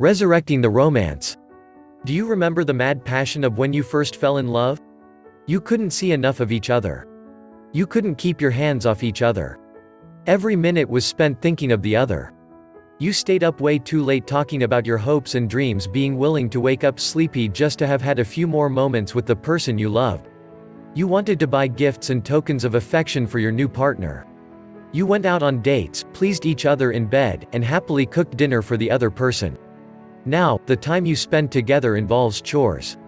Resurrecting the romance. Do you remember the mad passion of when you first fell in love? You couldn't see enough of each other. You couldn't keep your hands off each other. Every minute was spent thinking of the other. You stayed up way too late talking about your hopes and dreams, being willing to wake up sleepy just to have had a few more moments with the person you loved. You wanted to buy gifts and tokens of affection for your new partner. You went out on dates, pleased each other in bed, and happily cooked dinner for the other person. Now, the time you spend together involves chores.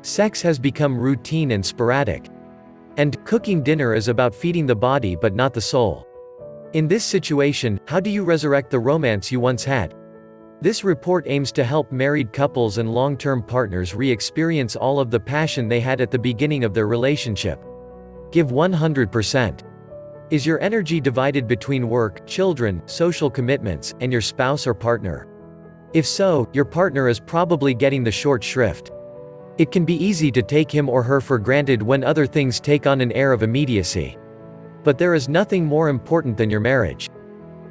Sex has become routine and sporadic. And cooking dinner is about feeding the body but not the soul. In this situation, how do you resurrect the romance you once had? This report aims to help married couples and long-term partners re-experience all of the passion they had at the beginning of their relationship. Give 100%. Is your energy divided between work, children, social commitments, and your spouse or partner? If so, your partner is probably getting the short shrift. It can be easy to take him or her for granted when other things take on an air of immediacy. But there is nothing more important than your marriage.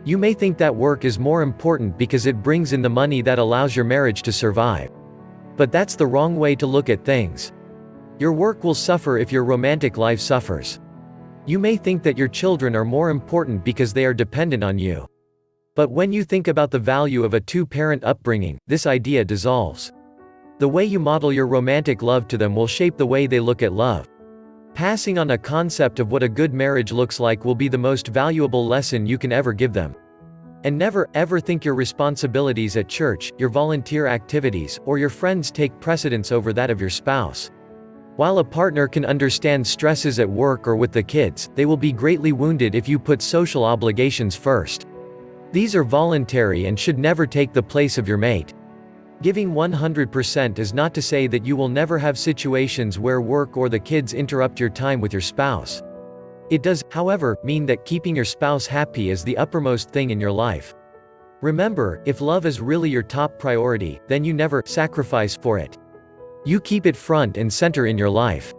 You may think that work is more important because it brings in the money that allows your marriage to survive. But that's the wrong way to look at things. Your work will suffer if your romantic life suffers. You may think that your children are more important because they are dependent on you. But when you think about the value of a two-parent upbringing, this idea dissolves. The way you model your romantic love to them will shape the way they look at love. Passing on a concept of what a good marriage looks like will be the most valuable lesson you can ever give them. And never, ever think your responsibilities at church, your volunteer activities, or your friends take precedence over that of your spouse. While a partner can understand stresses at work or with the kids, they will be greatly wounded if you put social obligations first. These are voluntary and should never take the place of your mate. Giving 100% is not to say that you will never have situations where work or the kids interrupt your time with your spouse. It does, however, mean that keeping your spouse happy is the uppermost thing in your life. Remember, if love is really your top priority, then you never sacrifice for it. You keep it front and center in your life.